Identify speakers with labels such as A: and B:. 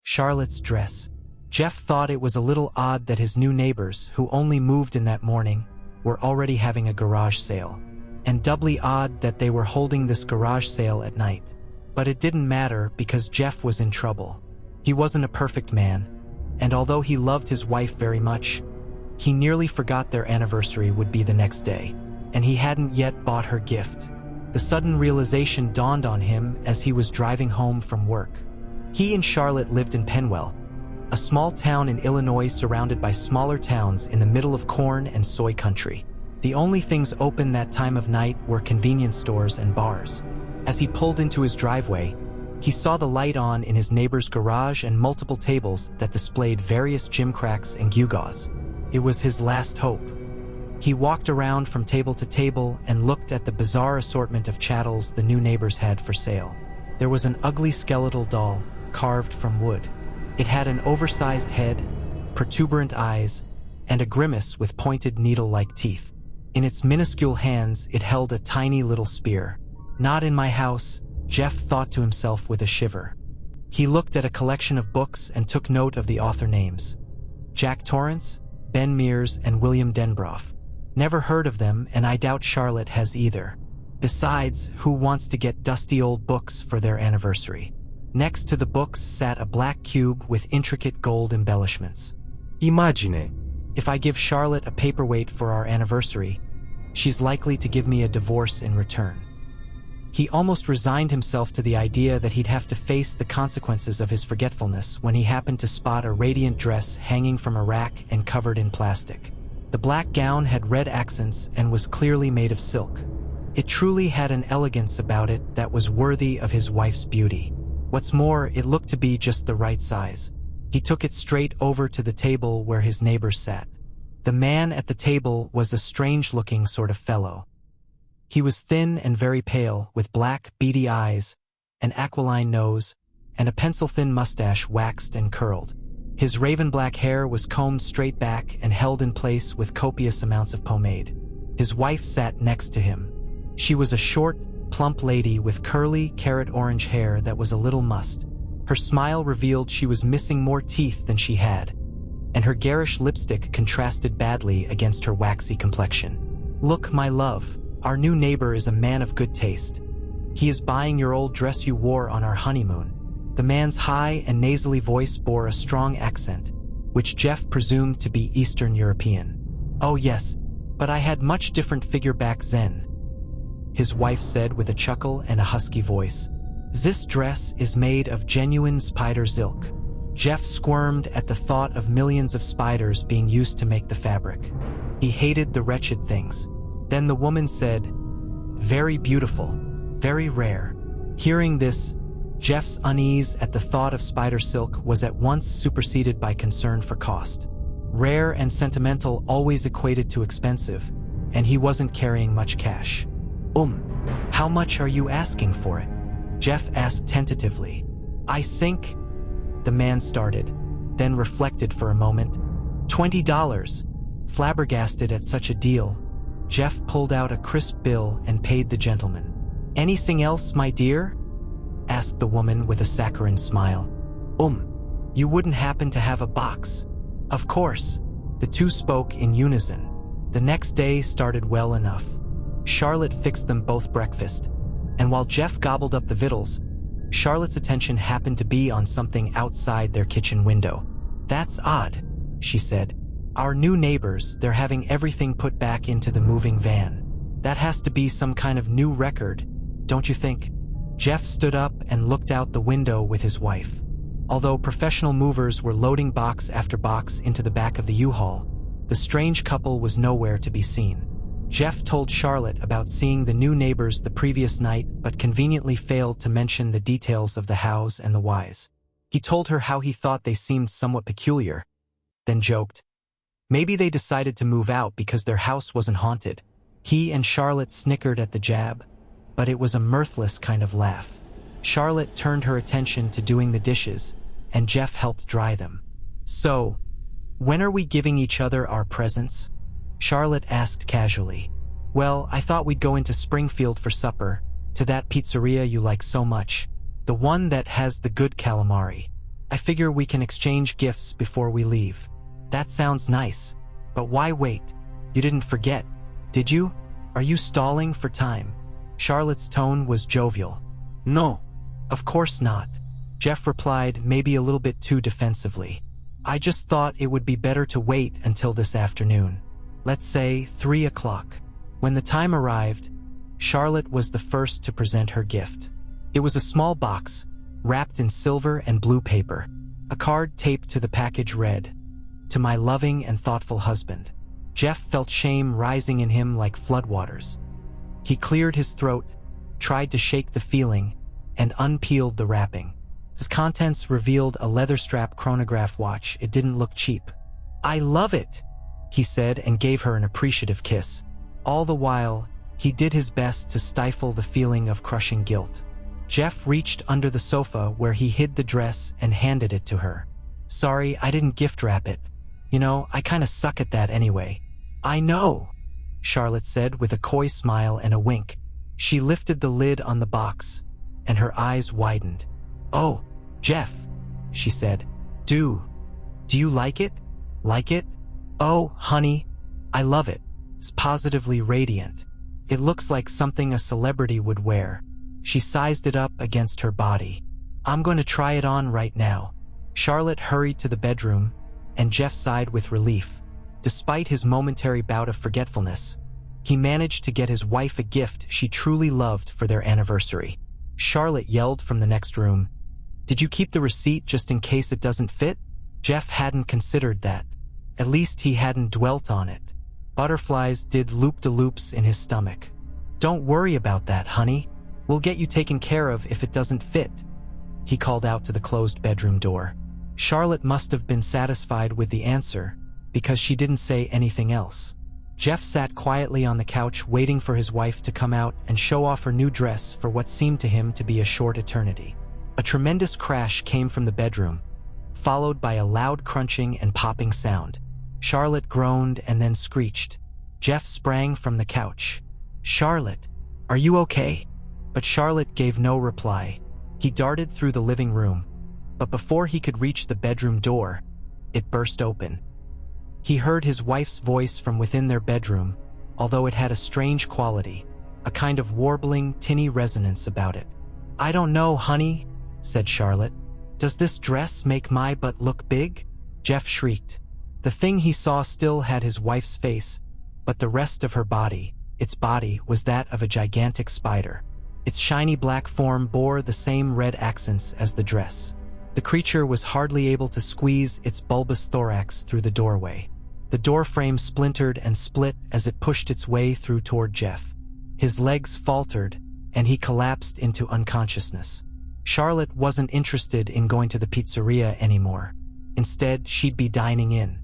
A: Charlotte's dress. Jeff thought it was a little odd that his new neighbors, who only moved in that morning, were already having a garage sale. And doubly odd that they were holding this garage sale at night. But it didn't matter because Jeff was in trouble. He wasn't a perfect man, and although he loved his wife very much, he nearly forgot their anniversary would be the next day, and he hadn't yet bought her gift. The sudden realization dawned on him as he was driving home from work. He and Charlotte lived in Penwell, a small town in Illinois surrounded by smaller towns in the middle of corn and soy country. The only things open that time of night were convenience stores and bars. As he pulled into his driveway, he saw the light on in his neighbor's garage and multiple tables that displayed various gimcracks and gewgaws. It was his last hope. He walked around from table to table and looked at the bizarre assortment of chattels the new neighbors had for sale. There was an ugly skeletal doll, carved from wood. It had an oversized head, protuberant eyes, and a grimace with pointed needle-like teeth. In its minuscule hands, it held a tiny little spear. Not in my house, Jeff thought to himself with a shiver. He looked at a collection of books and took note of the author names. Jack Torrance, Ben Mears, and William Denbrough. Never heard of them, and I doubt Charlotte has either. Besides, who wants to get dusty old books for their anniversary? Next to the books sat a black cube with intricate gold embellishments.
B: Imagine.
A: If I give Charlotte a paperweight for our anniversary, she's likely to give me a divorce in return. He almost resigned himself to the idea that he'd have to face the consequences of his forgetfulness when he happened to spot a radiant dress hanging from a rack and covered in plastic. The black gown had red accents and was clearly made of silk. It truly had an elegance about it that was worthy of his wife's beauty. What's more, it looked to be just the right size. He took it straight over to the table where his neighbors sat. The man at the table was a strange-looking sort of fellow. He was thin and very pale, with black, beady eyes, an aquiline nose, and a pencil-thin mustache waxed and curled. His raven-black hair was combed straight back and held in place with copious amounts of pomade. His wife sat next to him. She was a short, plump lady with curly, carrot-orange hair that was a little mussed. Her smile revealed she was missing more teeth than she had, and her garish lipstick contrasted badly against her waxy complexion. "Look, my love, our new neighbor is a man of good taste. He is buying your old dress you wore on our honeymoon." The man's high and nasally voice bore a strong accent, which Jeff presumed to be Eastern European. "Oh yes, but I had much different figure back then," his wife said with a chuckle and a husky voice. "This dress is made of genuine spider silk." Jeff squirmed at the thought of millions of spiders being used to make the fabric. He hated the wretched things. Then the woman said, "Very beautiful, very rare." Hearing this, Jeff's unease at the thought of spider silk was at once superseded by concern for cost. Rare and sentimental always equated to expensive, and he wasn't carrying much cash. How much are you asking for it?" Jeff asked tentatively. "I think," the man started, then reflected for a moment. $20. Flabbergasted at such a deal, Jeff pulled out a crisp bill and paid the gentleman. "Anything else, my dear?" asked the woman with a saccharine smile. You wouldn't happen to have a box?" "Of course." The two spoke in unison. The next day started well enough. Charlotte fixed them both breakfast, and while Jeff gobbled up the victuals, Charlotte's attention happened to be on something outside their kitchen window. "That's odd," she said. "Our new neighbors, they're having everything put back into the moving van. That has to be some kind of new record, don't you think?" Jeff stood up and looked out the window with his wife. Although professional movers were loading box after box into the back of the U-Haul, the strange couple was nowhere to be seen. Jeff told Charlotte about seeing the new neighbors the previous night but conveniently failed to mention the details of the hows and the whys. He told her how he thought they seemed somewhat peculiar, then joked. Maybe they decided to move out because their house wasn't haunted. He and Charlotte snickered at the jab, but it was a mirthless kind of laugh. Charlotte turned her attention to doing the dishes, and Jeff helped dry them. "So, when are we giving each other our presents?" Charlotte asked casually. "Well, I thought we'd go into Springfield for supper, to that pizzeria you like so much, the one that has the good calamari. I figure we can exchange gifts before we leave. That sounds nice. But why wait? You didn't forget, did you? Are you stalling for time? Charlotte's tone was jovial. No. Of course not. Jeff replied, maybe a little bit too defensively. I just thought it would be better to wait until this afternoon. Let's say 3 o'clock. When the time arrived, Charlotte was the first to present her gift. It was a small box, wrapped in silver and blue paper. A card taped to the package read, "To my loving and thoughtful husband." Jeff felt shame rising in him like floodwaters. He cleared his throat, tried to shake the feeling, and unpeeled the wrapping. Its contents revealed a leather-strap chronograph watch. It didn't look cheap. "I love it," he said and gave her an appreciative kiss. All the while, he did his best to stifle the feeling of crushing guilt. Jeff reached under the sofa where he hid the dress and handed it to her. "Sorry, I didn't gift wrap it. You know, I kinda suck at that anyway." "I know," Charlotte said with a coy smile and a wink. She lifted the lid on the box, and her eyes widened. "Oh, Jeff," she said. Do you like it? Like it?" "Oh, honey, I love it. It's positively radiant. It looks like something a celebrity would wear." She sized it up against her body. "I'm going to try it on right now." Charlotte hurried to the bedroom, and Jeff sighed with relief. Despite his momentary bout of forgetfulness, he managed to get his wife a gift she truly loved for their anniversary. Charlotte yelled from the next room, "Did you keep the receipt just in case it doesn't fit?" Jeff hadn't considered that. At least he hadn't dwelt on it. Butterflies did loop-de-loops in his stomach. "Don't worry about that, honey. We'll get you taken care of if it doesn't fit," he called out to the closed bedroom door. Charlotte must have been satisfied with the answer, because she didn't say anything else. Jeff sat quietly on the couch waiting for his wife to come out and show off her new dress for what seemed to him to be a short eternity. A tremendous crash came from the bedroom, followed by a loud crunching and popping sound. Charlotte groaned and then screeched. Jeff sprang from the couch. "Charlotte, are you okay?" But Charlotte gave no reply. He darted through the living room, but before he could reach the bedroom door, it burst open. He heard his wife's voice from within their bedroom, although it had a strange quality, a kind of warbling, tinny resonance about it. "I don't know, honey," said Charlotte. "Does this dress make my butt look big?" Jeff shrieked. The thing he saw still had his wife's face, but the rest of her body, its body, was that of a gigantic spider. Its shiny black form bore the same red accents as the dress. The creature was hardly able to squeeze its bulbous thorax through the doorway. The doorframe splintered and split as it pushed its way through toward Jeff. His legs faltered, and he collapsed into unconsciousness. Charlotte wasn't interested in going to the pizzeria anymore. Instead, she'd be dining in.